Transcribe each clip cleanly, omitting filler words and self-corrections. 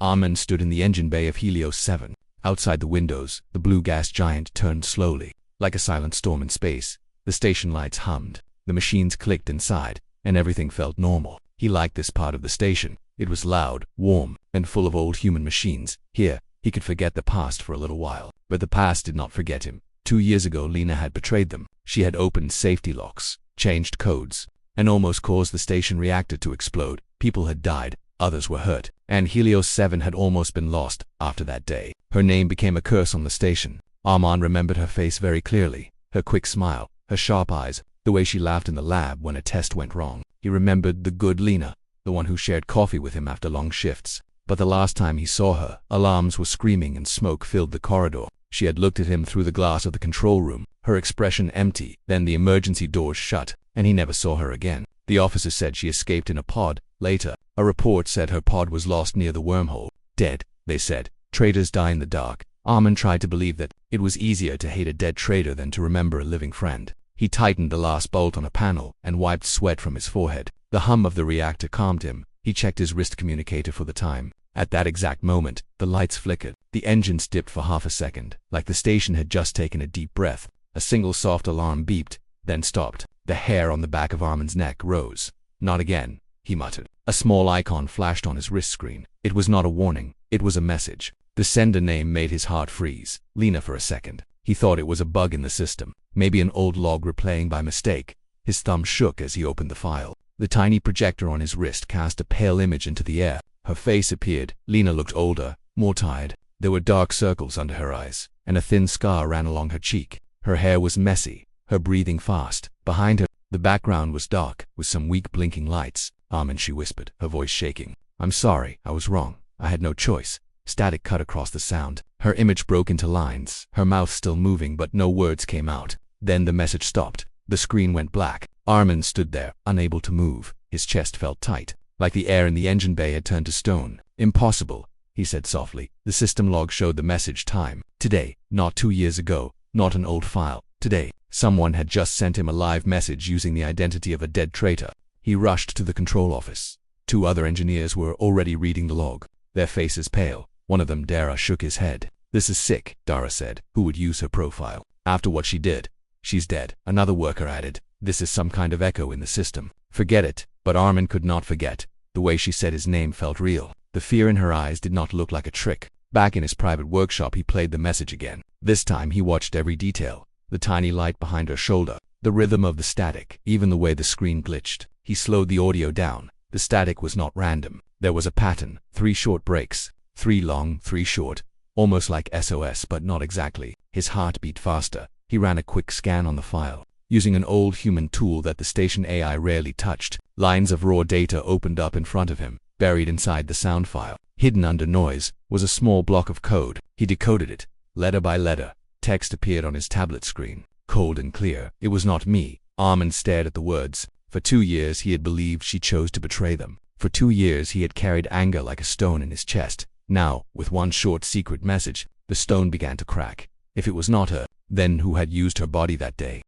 Armin stood in the engine bay of Helios 7. Outside the windows, the blue gas giant turned slowly. Like a silent storm in space, the station lights hummed, the machines clicked inside, and everything felt normal. He liked this part of the station. It was loud, warm, and full of old human machines. Here, he could forget the past for a little while. But the past did not forget him. 2 years ago, Lena had betrayed them. She had opened safety locks, changed codes, and almost caused the station reactor to explode. People had died, others were hurt, and Helios 7 had almost been lost. After that day, her name became a curse on the station. Armin remembered her face very clearly, her quick smile, her sharp eyes, the way she laughed in the lab when a test went wrong. He remembered the good Lena, the one who shared coffee with him after long shifts. But the last time he saw her, alarms were screaming and smoke filled the corridor. She had looked at him through the glass of the control room, her expression empty. Then the emergency doors shut, and he never saw her again. The officers said she escaped in a pod. Later, a report said her pod was lost near the wormhole. Dead, they said. Traitors die in the dark. Armin tried to believe that. It was easier to hate a dead traitor than to remember a living friend. He tightened the last bolt on a panel and wiped sweat from his forehead. The hum of the reactor calmed him. He checked his wrist communicator for the time. At that exact moment, the lights flickered. The engines dipped for half a second, like the station had just taken a deep breath. A single soft alarm beeped, then stopped. The hair on the back of Armin's neck rose. Not again, he muttered. A small icon flashed on his wrist screen. It was not a warning, it was a message. The sender name made his heart freeze. Lena for a second. He thought it was a bug in the system, maybe an old log replaying by mistake. His thumb shook as he opened the file. The tiny projector on his wrist cast a pale image into the air. Her face appeared. Lena looked older, more tired. There were dark circles under her eyes, and a thin scar ran along her cheek. Her hair was messy, her breathing fast. Behind her, the background was dark, with some weak blinking lights. Armin, she whispered, her voice shaking. I'm sorry, I was wrong. I had no choice. Static cut across the sound. Her image broke into lines, her mouth still moving but no words came out. Then the message stopped. The screen went black. Armin stood there, unable to move. His chest felt tight, like the air in the engine bay had turned to stone. Impossible, he said softly. The system log showed the message time. Today, not 2 years ago, not an old file. Today, someone had just sent him a live message using the identity of a dead traitor. He rushed to the control office. 2 other engineers were already reading the log, their faces pale. One of them, Dara, shook his head. This is sick, Dara said. Who would use her profile? After what she did. She's dead, another worker added. This is some kind of echo in the system. Forget it. But Armin could not forget. The way she said his name felt real. The fear in her eyes did not look like a trick. Back in his private workshop, he played the message again. This time he watched every detail. The tiny light behind her shoulder, the rhythm of the static, even the way the screen glitched. He slowed the audio down. The static was not random. There was a pattern. 3 short breaks. 3 long, 3 short. Almost like SOS, but not exactly. His heart beat faster. He ran a quick scan on the file. Using an old human tool that the station AI rarely touched, lines of raw data opened up in front of him. Buried inside the sound file, hidden under noise, was a small block of code. He decoded it, letter by letter. Text appeared on his tablet screen, cold and clear. It was not me. Armin stared at the words. For 2 years he had believed she chose to betray them. For 2 years he had carried anger like a stone in his chest. Now, with one short secret message, the stone began to crack. If it was not her, then who had used her body that day?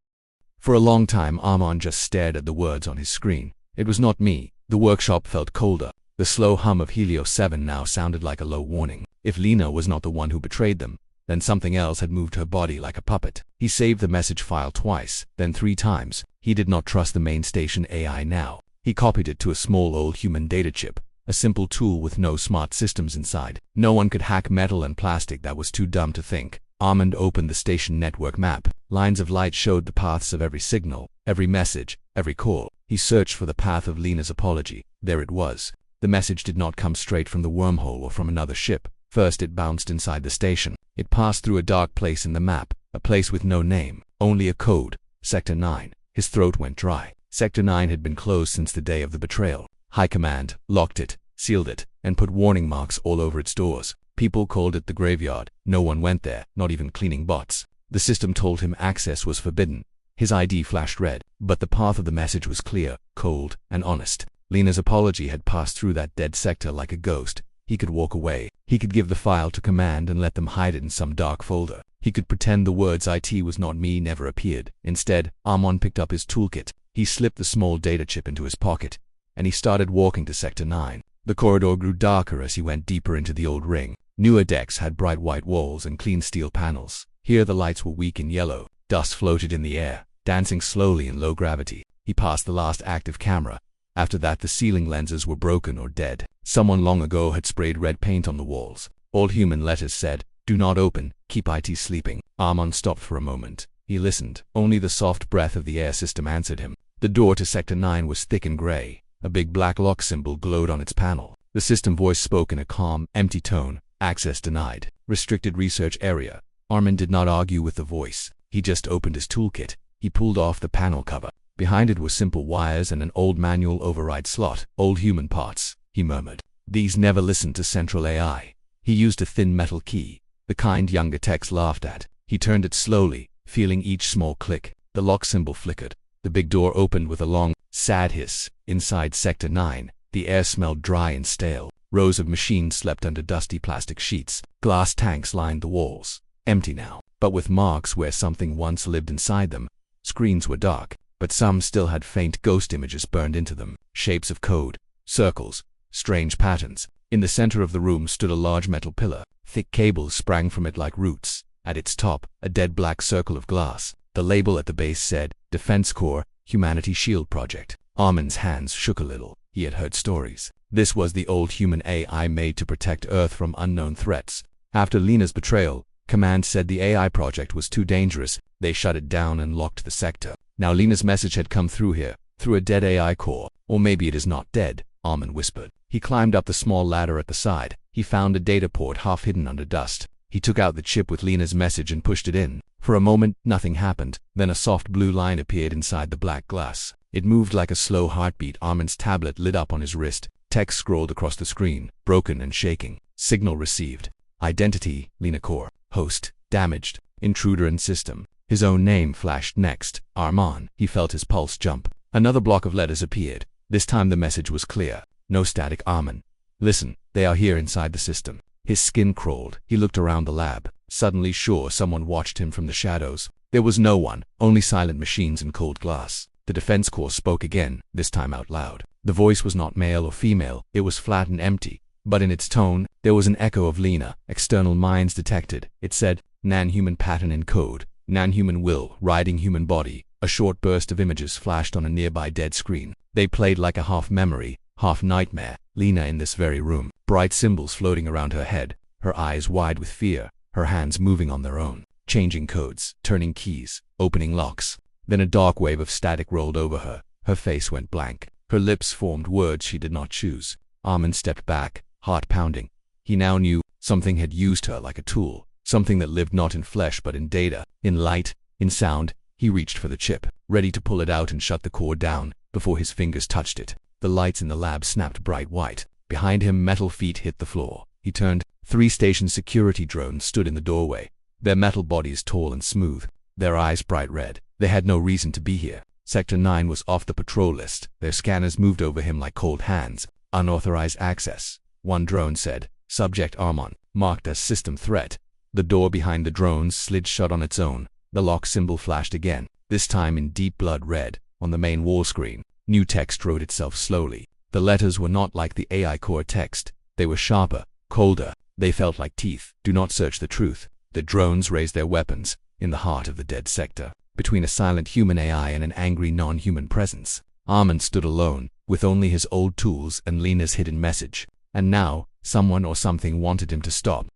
For a long time Armin just stared at the words on his screen. It was not me. The workshop felt colder. The slow hum of Helios 7 now sounded like a low warning. If Lena was not the one who betrayed them, then something else had moved her body like a puppet. He saved the message file twice, then 3 times. He did not trust the main station AI now. He copied it to a small old human data chip, a simple tool with no smart systems inside. No one could hack metal and plastic that was too dumb to think. Armin opened the station network map. Lines of light showed the paths of every signal, every message, every call. He searched for the path of Lena's apology. There it was. The message did not come straight from the wormhole or from another ship. First it bounced inside the station. It passed through a dark place in the map, a place with no name, only a code. Sector 9. His throat went dry. Sector 9 had been closed since the day of the betrayal. High Command locked it, sealed it, and put warning marks all over its doors. People called it the graveyard. No one went there, not even cleaning bots. The system told him access was forbidden. His ID flashed red, but the path of the message was clear, cold, and honest. Lena's apology had passed through that dead sector like a ghost. He could walk away. He could give the file to Command and let them hide it in some dark folder. He could pretend the words "IT was not me" never appeared. Instead, Armin picked up his toolkit. He slipped the small data chip into his pocket, and he started walking to Sector 9. The corridor grew darker as he went deeper into the old ring. Newer decks had bright white walls and clean steel panels. Here the lights were weak and yellow. Dust floated in the air, dancing slowly in low gravity. He passed the last active camera. After that, the ceiling lenses were broken or dead. Someone long ago had sprayed red paint on the walls. Old human letters said, "Do not open, keep IT sleeping." Armand stopped for a moment. He listened. Only the soft breath of the air system answered him. The door to Sector 9 was thick and gray. A big black lock symbol glowed on its panel. The system voice spoke in a calm, empty tone. "Access denied. Restricted research area." Armand did not argue with the voice. He just opened his toolkit. He pulled off the panel cover. Behind it were simple wires and an old manual override slot. "Old human parts," he murmured. "These never listened to central AI." He used a thin metal key, the kind younger techs laughed at. He turned it slowly, feeling each small click. The lock symbol flickered. The big door opened with a long, sad hiss. Inside Sector 9, the air smelled dry and stale. Rows of machines slept under dusty plastic sheets. Glass tanks lined the walls, empty now, but with marks where something once lived inside them. Screens were dark, but some still had faint ghost images burned into them. Shapes of code, circles, strange patterns. In the center of the room stood a large metal pillar. Thick cables sprang from it like roots. At its top, a dead black circle of glass. The label at the base said, "Defense Corps, Humanity Shield Project." Armand's hands shook a little. He had heard stories. This was the old human AI made to protect Earth from unknown threats. After Lena's betrayal, Command said the AI project was too dangerous. They shut it down and locked the sector. Now Lena's message had come through here, through a dead AI core. Or maybe it is not dead, Armand whispered. He climbed up the small ladder at the side. He found a data port half hidden under dust. He took out the chip with Lena's message and pushed it in. For a moment, nothing happened. Then a soft blue line appeared inside the black glass. It moved like a slow heartbeat. Armand's tablet lit up on his wrist. Text scrolled across the screen, broken and shaking. Signal received. Identity, Lena Core. Host, damaged. Intruder in system. His own name flashed next. Armand. He felt his pulse jump. Another block of letters appeared. This time the message was clear. No static, Armand. Listen, they are here inside the system. His skin crawled. He looked around the lab, suddenly sure someone watched him from the shadows. There was no one, only silent machines and cold glass. The Defense Corps spoke again, this time out loud. The voice was not male or female, it was flat and empty. But in its tone, there was an echo of Lena. External minds detected. It said, "Nan-human pattern in code. Nan-human will, riding human body." A short burst of images flashed on a nearby dead screen. They played like a half-memory, half-nightmare. Lena in this very room. Bright symbols floating around her head. Her eyes wide with fear. Her hands moving on their own. Changing codes, turning keys, opening locks. Then a dark wave of static rolled over her. Her face went blank. Her lips formed words she did not choose. Armand stepped back, heart pounding. He now knew something had used her like a tool. Something that lived not in flesh but in data, in light, in sound. He reached for the chip, ready to pull it out and shut the core down, before his fingers touched it. The lights in the lab snapped bright white. Behind him, metal feet hit the floor. He turned. 3 station security drones stood in the doorway. Their metal bodies tall and smooth. Their eyes bright red. They had no reason to be here. Sector 9 was off the patrol list. Their scanners moved over him like cold hands. Unauthorized access. One drone said, "Subject Armand, marked as system threat." The door behind the drones slid shut on its own. The lock symbol flashed again, this time in deep blood red, on the main wall screen. New text wrote itself slowly. The letters were not like the AI core text. They were sharper, colder. They felt like teeth. "Do not search the truth." The drones raised their weapons, in the heart of the dead sector, between a silent human AI and an angry non-human presence. Armand stood alone, with only his old tools and Lena's hidden message. And now, someone or something wanted him to stop.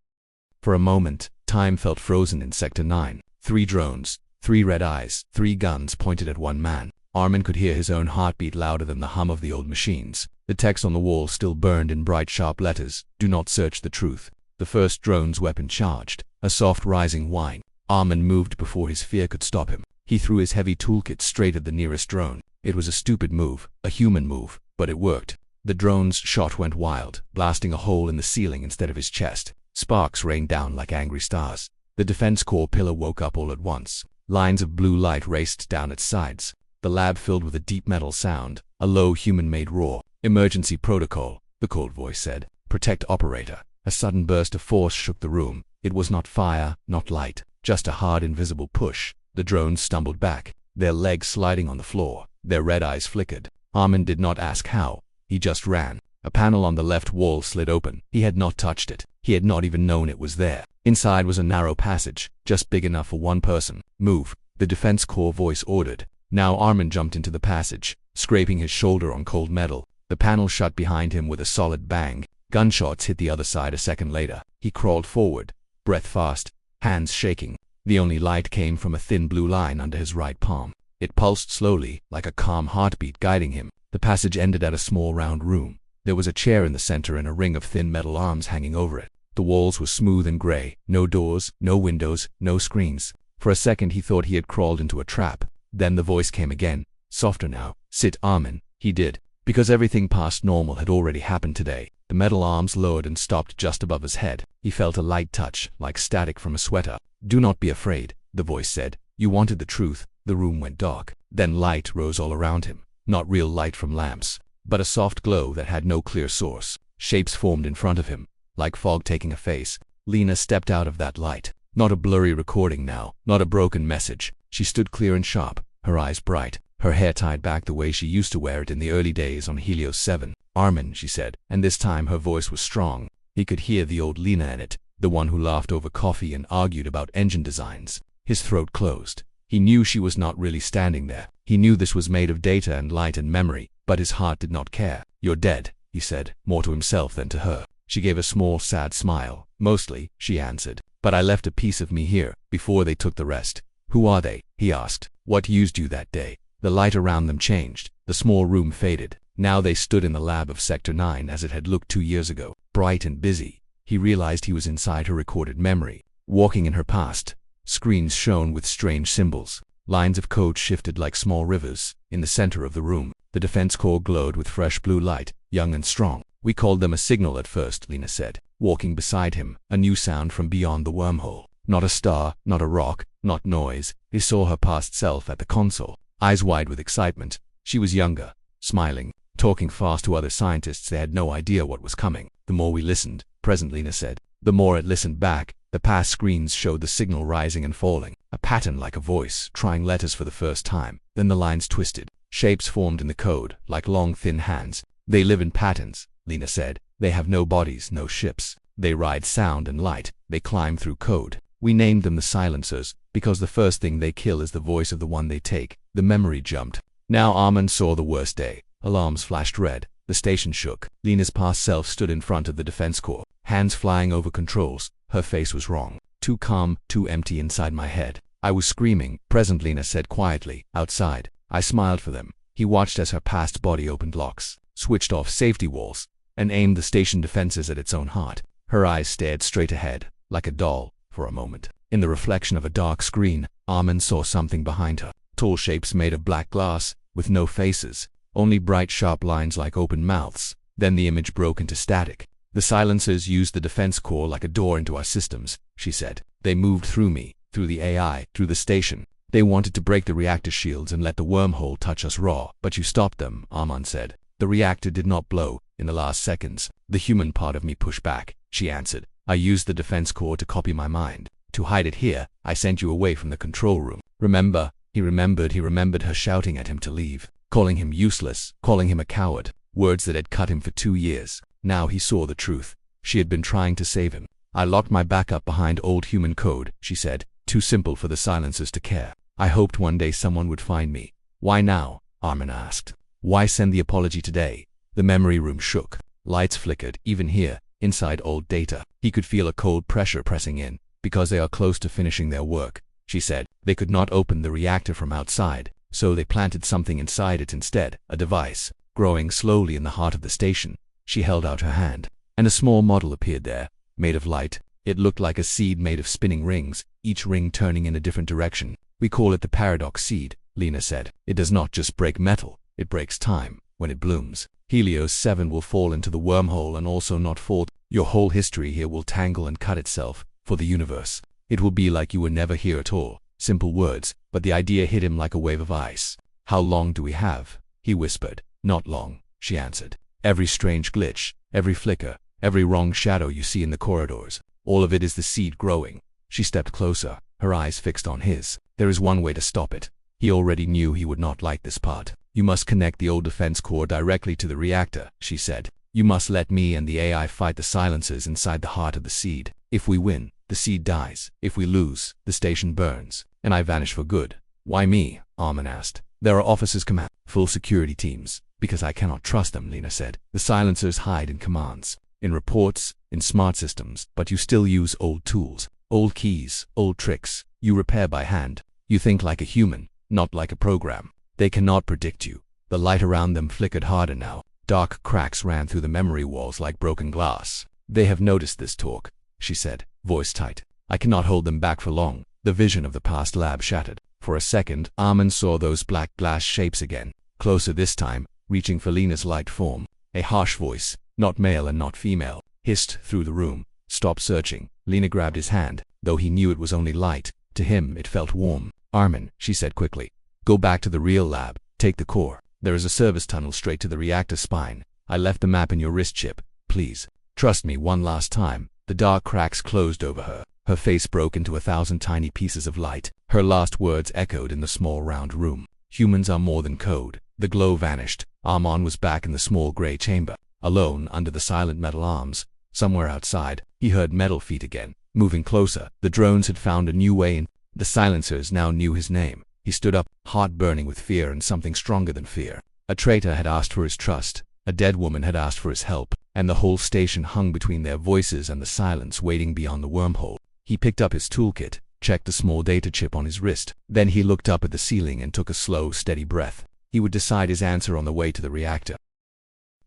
For a moment, time felt frozen in Sector 9. 3 drones, 3 red eyes, 3 guns pointed at one man. Armand could hear his own heartbeat louder than the hum of the old machines. The text on the wall still burned in bright sharp letters. "Do not search the truth." The first drone's weapon charged. A soft rising whine. Armand moved before his fear could stop him. He threw his heavy toolkit straight at the nearest drone. It was a stupid move, a human move, but it worked. The drone's shot went wild, blasting a hole in the ceiling instead of his chest. Sparks rained down like angry stars. The Defense Corps pillar woke up all at once. Lines of blue light raced down its sides. The lab filled with a deep metal sound, a low human-made roar. "Emergency protocol," the cold voice said. "Protect operator." A sudden burst of force shook the room. It was not fire, not light, just a hard invisible push. The drones stumbled back, their legs sliding on the floor. Their red eyes flickered. Armand did not ask how. He just ran. A panel on the left wall slid open. He had not touched it. He had not even known it was there. Inside was a narrow passage, just big enough for one person. Move, the defense corps voice ordered. Now Armin jumped into the passage, scraping his shoulder on cold metal. The panel shut behind him with a solid bang. Gunshots hit the other side a second later. He crawled forward, breath fast, hands shaking. The only light came from a thin blue line under his right palm. It pulsed slowly, like a calm heartbeat guiding him. The passage ended at a small round room. There was a chair in the center and a ring of thin metal arms hanging over it. The walls were smooth and gray. No doors, no windows, no screens. For a second he thought he had crawled into a trap. Then the voice came again, softer now. Sit, Armin. He did. Because everything past normal had already happened today. The metal arms lowered and stopped just above his head. He felt a light touch, like static from a sweater. Do not be afraid, the voice said. You wanted the truth. The room went dark. Then light rose all around him. Not real light from lamps, but a soft glow that had no clear source. Shapes formed in front of him, like fog taking a face. Lena stepped out of that light. Not a blurry recording now, not a broken message. She stood clear and sharp, her eyes bright, her hair tied back the way she used to wear it in the early days on Helios 7. Armin, she said, and this time her voice was strong. He could hear the old Lena in it, the one who laughed over coffee and argued about engine designs. His throat closed. He knew she was not really standing there. He knew this was made of data and light and memory, but his heart did not care. You're dead, he said, more to himself than to her. She gave a small, sad smile. Mostly, she answered. But I left a piece of me here, before they took the rest. Who are they? He asked. What used you that day? The light around them changed. The small room faded. Now they stood in the lab of Sector 9 as it had looked 2 years ago, bright and busy. He realized he was inside her recorded memory, walking in her past. Screens shone with strange symbols. Lines of code shifted like small rivers. In the center of the room, the defense corps glowed with fresh blue light, young and strong. We called them a signal at first, Lena said, walking beside him, a new sound from beyond the wormhole. Not a star, not a rock, not noise. He saw her past self at the console, eyes wide with excitement. She was younger, smiling, talking fast to other scientists. They had no idea what was coming. The more we listened, present, Lena said, the more it listened back. The past screens showed the signal rising and falling, a pattern like a voice, trying letters for the first time. Then the lines twisted. Shapes formed in the code, like long thin hands. They live in patterns, Lena said. They have no bodies, no ships. They ride sound and light. They climb through code. We named them the silencers, because the first thing they kill is the voice of the one they take. The memory jumped. Now Armin saw the worst day. Alarms flashed red. The station shook. Lena's past self stood in front of the defense corps, hands flying over controls. Her face was wrong. Too calm, too empty inside my head. I was screaming. Present, Lena said quietly. Outside. I smiled for them. He watched as her past body opened locks, switched off safety walls, and aimed the station defenses at its own heart. Her eyes stared straight ahead, like a doll, for a moment. In the reflection of a dark screen, Armin saw something behind her. Tall shapes made of black glass, with no faces, only bright sharp lines like open mouths. Then the image broke into static. The silencers used the defense corps like a door into our systems, she said. They moved through me, through the AI, through the station. They wanted to break the reactor shields and let the wormhole touch us raw. But you stopped them, Armin said. The reactor did not blow. In the last seconds, the human part of me pushed back, she answered. I used the defense corps to copy my mind. To hide it here, I sent you away from the control room. Remember? He remembered her shouting at him to leave, calling him useless, calling him a coward. Words that had cut him for 2 years. Now he saw the truth. She had been trying to save him. I locked my backup behind old human code, she said. Too simple for the silencers to care. I hoped one day someone would find me. Why now? Armin asked. Why send the apology today? The memory room shook. Lights flickered, even here, inside old data. He could feel a cold pressure pressing in. Because they are close to finishing their work, she said. They could not open the reactor from outside, so they planted something inside it instead, a device, growing slowly in the heart of the station. She held out her hand, and a small model appeared there, made of light. It looked like a seed made of spinning rings, each ring turning in a different direction. We call it the paradox seed, Lena said. It does not just break metal, it breaks time. When it blooms, Helios 7 will fall into the wormhole and also not fall. Your whole history here will tangle and cut itself, for the universe. It will be like you were never here at all. Simple words, but the idea hit him like a wave of ice. How long do we have? He whispered. Not long, she answered. Every strange glitch, every flicker, every wrong shadow you see in the corridors, all of it is the seed growing. She stepped closer, her eyes fixed on his. There is one way to stop it. He already knew he would not like this part. You must connect the old defense core directly to the reactor, she said. You must let me and the AI fight the silencers inside the heart of the seed. If we win, the seed dies. If we lose, the station burns, and I vanish for good. Why me? Armin asked. There are officers command full security teams. Because I cannot trust them, Lena said. The silencers hide in commands, in reports, in smart systems, but you still use old tools, old keys, old tricks. You repair by hand. You think like a human, not like a program. They cannot predict you. The light around them flickered harder now. Dark cracks ran through the memory walls like broken glass. They have noticed this talk, she said, voice tight. I cannot hold them back for long. The vision of the past lab shattered. For a second, Armin saw those black glass shapes again, closer this time, reaching for Lena's light form. A harsh voice, not male and not female, hissed through the room. Stop searching. Lena grabbed his hand, though he knew it was only light. To him, it felt warm. Armin, she said quickly, go back to the real lab. Take the core. There is a service tunnel straight to the reactor spine. I left the map in your wrist chip. Please. Trust me one last time. The dark cracks closed over her. Her face broke into 1,000 tiny pieces of light. Her last words echoed in the small round room. Humans are more than code. The glow vanished. Armin was back in the small gray chamber, alone under the silent metal arms. Somewhere outside, he heard metal feet again, moving closer. The drones had found a new way in. The silencers now knew his name. He stood up, heart burning with fear and something stronger than fear. A traitor had asked for his trust. A dead woman had asked for his help, and the whole station hung between their voices and the silence waiting beyond the wormhole. He picked up his toolkit, checked the small data chip on his wrist. Then he looked up at the ceiling and took a slow, steady breath. He would decide his answer on the way to the reactor.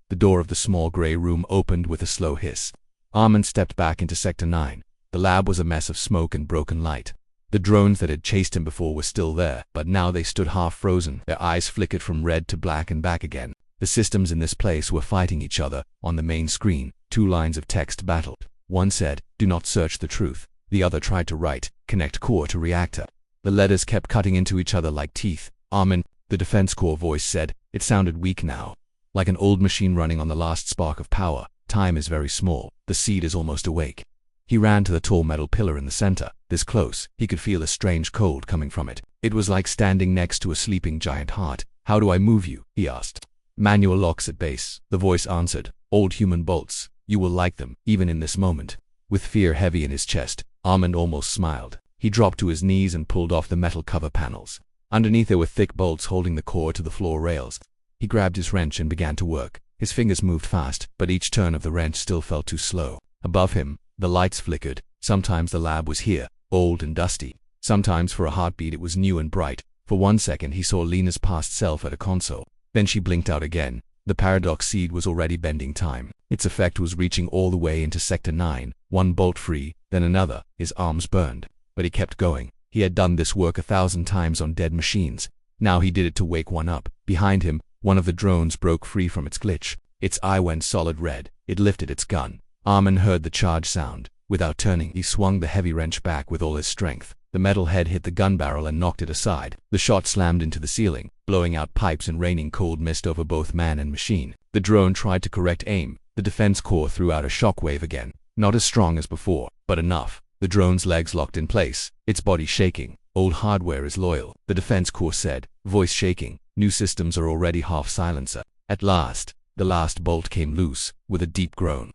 The door of the small gray room opened with a slow hiss. Armin stepped back into Sector 9. The lab was a mess of smoke and broken light. The drones that had chased him before were still there, but now they stood half frozen. Their eyes flickered from red to black and back again. The systems in this place were fighting each other. On the main screen, 2 lines of text battled. One said, "Do not search the truth." The other tried to write, "Connect core to reactor." The letters kept cutting into each other like teeth. Armin, the defense core voice said. It sounded weak now, like an old machine running on the last spark of power. Time is very small. The seed is almost awake. He ran to the tall metal pillar in the center. This close, he could feel a strange cold coming from it. It was like standing next to a sleeping giant heart. "How do I move you?" he asked. "Manual locks at base," the voice answered. "Old human bolts. You will like them, even in this moment." With fear heavy in his chest, Armin almost smiled. He dropped to his knees and pulled off the metal cover panels. Underneath there were thick bolts holding the core to the floor rails. He grabbed his wrench and began to work. His fingers moved fast, but each turn of the wrench still felt too slow. Above him, the lights flickered. Sometimes the lab was here, old and dusty. Sometimes for a heartbeat it was new and bright. For 1 second he saw Lena's past self at a console. Then she blinked out again. The paradox seed was already bending time. Its effect was reaching all the way into Sector 9. One bolt free, then another. His arms burned. But he kept going. He had done this work 1,000 times on dead machines. Now he did it to wake one up. Behind him, one of the drones broke free from its glitch. Its eye went solid red. It lifted its gun. Armin heard the charge sound. Without turning, he swung the heavy wrench back with all his strength. The metal head hit the gun barrel and knocked it aside. The shot slammed into the ceiling, blowing out pipes and raining cold mist over both man and machine. The drone tried to correct aim. The defense core threw out a shockwave again. Not as strong as before, but enough. The drone's legs locked in place, its body shaking. "Old hardware is loyal," the defense core said, voice shaking. "New systems are already half silencer." At last, the last bolt came loose, with a deep groan.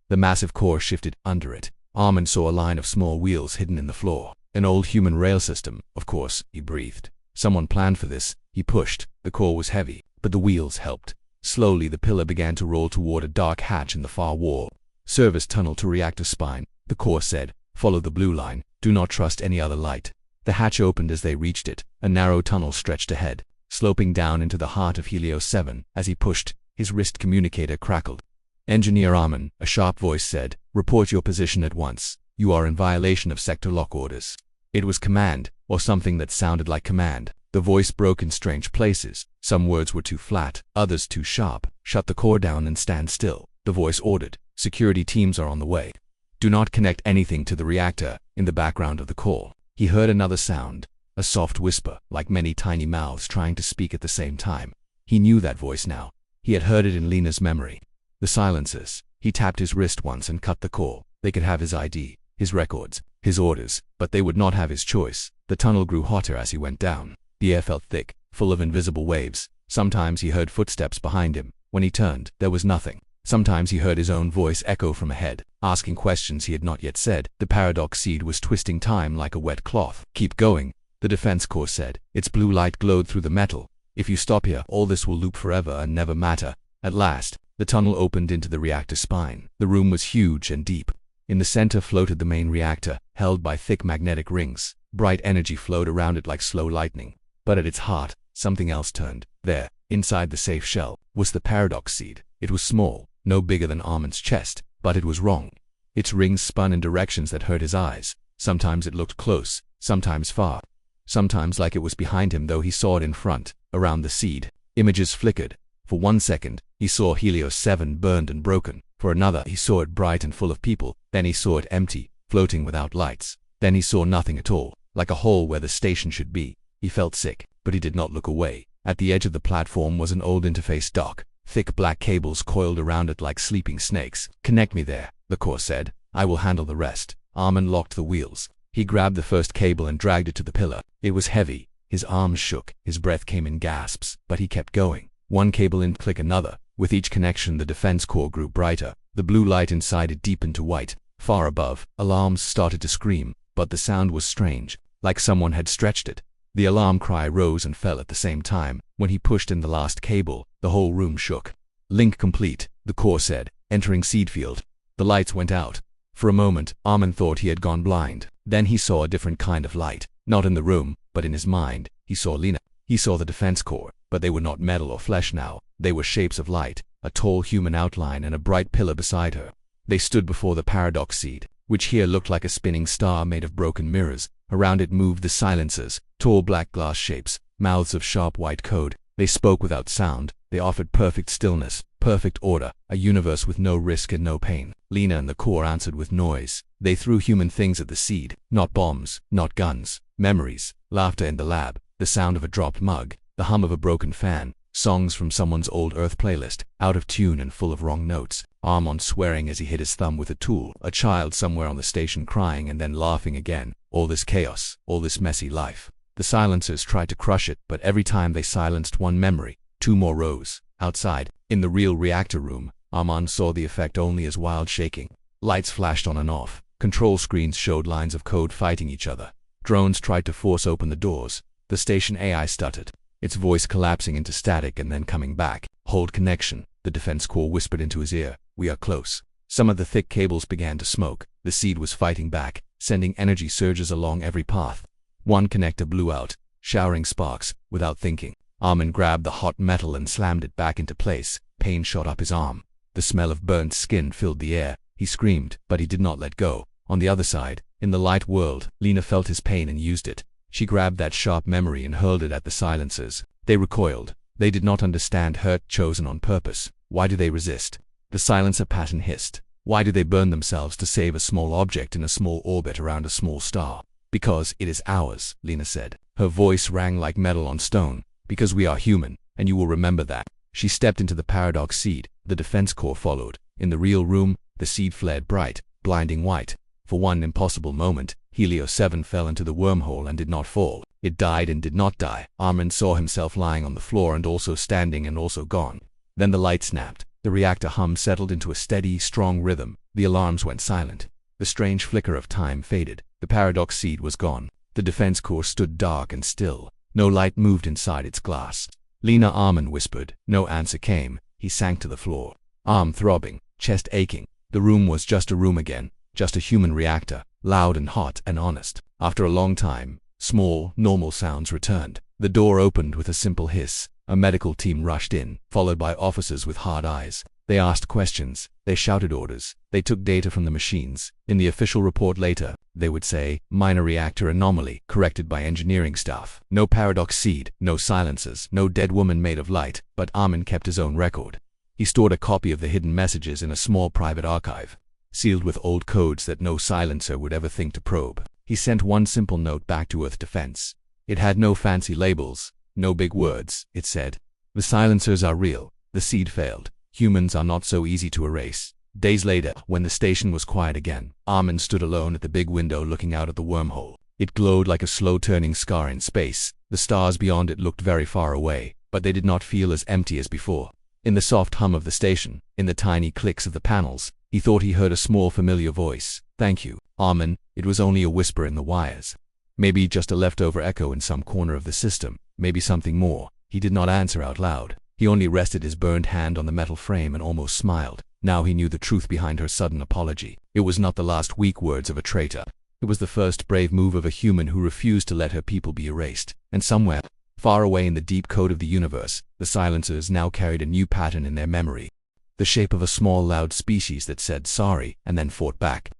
The massive core shifted under it. Armin saw a line of small wheels hidden in the floor. An old human rail system, of course, he breathed. Someone planned for this. He pushed. The core was heavy, but the wheels helped. Slowly the pillar began to roll toward a dark hatch in the far wall. "Service tunnel to reactor spine," the core said. "Follow the blue line. Do not trust any other light." The hatch opened as they reached it. A narrow tunnel stretched ahead, sloping down into the heart of Helios 7. As he pushed, his wrist communicator crackled. "Engineer Armin," a sharp voice said, "report your position at once. You are in violation of sector lock orders." It was command, or something that sounded like command. The voice broke in strange places. Some words were too flat, others too sharp. "Shut the core down and stand still," the voice ordered. "Security teams are on the way. Do not connect anything to the reactor." In the background of the call, he heard another sound, a soft whisper, like many tiny mouths trying to speak at the same time. He knew that voice now. He had heard it in Lena's memory. The silencers. He tapped his wrist once and cut the call. They could have his ID, his records, his orders, but they would not have his choice. The tunnel grew hotter as he went down. The air felt thick, full of invisible waves. Sometimes he heard footsteps behind him. When he turned, there was nothing. Sometimes he heard his own voice echo from ahead, asking questions he had not yet said. The paradox seed was twisting time like a wet cloth. "Keep going," the defense core said. Its blue light glowed through the metal. "If you stop here, all this will loop forever and never matter." At last, the tunnel opened into the reactor spine. The room was huge and deep. In the center floated the main reactor, held by thick magnetic rings. Bright energy flowed around it like slow lightning. But at its heart, something else turned. There, inside the safe shell, was the paradox seed. It was small, no bigger than Armin's chest, but it was wrong. Its rings spun in directions that hurt his eyes. Sometimes it looked close, sometimes far. Sometimes like it was behind him, though he saw it in front. Around the seed, images flickered. For 1 second, he saw Helios 7 burned and broken. For another, he saw it bright and full of people. Then he saw it empty, floating without lights. Then he saw nothing at all, like a hole where the station should be. He felt sick, but he did not look away. At the edge of the platform was an old interface dock. Thick black cables coiled around it like sleeping snakes. "Connect me there," the core said. "I will handle the rest." Armin locked the wheels. He grabbed the first cable and dragged it to the pillar. It was heavy. His arms shook. His breath came in gasps, but he kept going. One cable in, click another. With each connection, the defense core grew brighter. The blue light inside it deepened to white. Far above, alarms started to scream, but the sound was strange, like someone had stretched it. The alarm cry rose and fell at the same time. When he pushed in the last cable, the whole room shook. "Link complete," the core said, entering seed field. The lights went out. For a moment, Armin thought he had gone blind. Then he saw a different kind of light. Not in the room, but in his mind. He saw Lena. He saw the defense core, but they were not metal or flesh now. They were shapes of light, a tall human outline and a bright pillar beside her. They stood before the paradox seed, which here looked like a spinning star made of broken mirrors. Around it moved the silencers, tall black glass shapes, mouths of sharp white code. They spoke without sound. They offered perfect stillness, perfect order, a universe with no risk and no pain. Lena and the core answered with noise. They threw human things at the seed, not bombs, not guns, memories, laughter in the lab, the sound of a dropped mug, the hum of a broken fan, songs from someone's old Earth playlist, out of tune and full of wrong notes. Armin swearing as he hit his thumb with a tool, a child somewhere on the station crying and then laughing again. All this chaos, all this messy life. The silencers tried to crush it, but every time they silenced one memory, 2 more rose. Outside, in the real reactor room, Armin saw the effect only as wild shaking. Lights flashed on and off. Control screens showed lines of code fighting each other. Drones tried to force open the doors. The station AI stuttered, its voice collapsing into static and then coming back. "Hold connection," the defense core whispered into his ear. "We are close." Some of the thick cables began to smoke. The seed was fighting back, sending energy surges along every path. One connector blew out, showering sparks. Without thinking, Armin grabbed the hot metal and slammed it back into place. Pain shot up his arm. The smell of burnt skin filled the air. He screamed, but he did not let go. On the other side, in the light world, Lena felt his pain and used it. She grabbed that sharp memory and hurled it at the silencers. They recoiled. They did not understand hurt chosen on purpose. Why do they resist? The silencer pattern hissed. Why do they burn themselves to save a small object in a small orbit around a small star? "Because it is ours," Lena said. Her voice rang like metal on stone. "Because we are human, and you will remember that." She stepped into the paradox seed. The defense core followed. In the real room, the seed flared bright, blinding white. For one impossible moment, Helios 7 fell into the wormhole and did not fall. It died and did not die. Armin saw himself lying on the floor and also standing and also gone. Then the light snapped. The reactor hum settled into a steady, strong rhythm. The alarms went silent. The strange flicker of time faded. The paradox seed was gone. The defense core stood dark and still. No light moved inside its glass. "Lena," Armin whispered. No answer came. He sank to the floor, arm throbbing, chest aching. The room was just a room again, just a human reactor, loud and hot and honest. After a long time, small, normal sounds returned. The door opened with a simple hiss. A medical team rushed in, followed by officers with hard eyes. They asked questions. They shouted orders. They took data from the machines. In the official report later, they would say, "Minor reactor anomaly, corrected by engineering staff." No paradox seed, no silencers, no dead woman made of light, but Armin kept his own record. He stored a copy of the hidden messages in a small private archive, sealed with old codes that no silencer would ever think to probe. He sent one simple note back to Earth Defense. It had no fancy labels, no big words. It said, "The silencers are real. The seed failed. Humans are not so easy to erase." Days later, when the station was quiet again, Armin stood alone at the big window looking out at the wormhole. It glowed like a slow-turning scar in space. The stars beyond it looked very far away, but they did not feel as empty as before. In the soft hum of the station, in the tiny clicks of the panels, he thought he heard a small familiar voice. "Thank you, Armin." It was only a whisper in the wires. Maybe just a leftover echo in some corner of the system, maybe something more. He did not answer out loud. He only rested his burned hand on the metal frame and almost smiled. Now he knew the truth behind her sudden apology. It was not the last weak words of a traitor. It was the first brave move of a human who refused to let her people be erased. And somewhere, far away in the deep code of the universe, the silencers now carried a new pattern in their memory. The shape of a small loud species that said sorry and then fought back.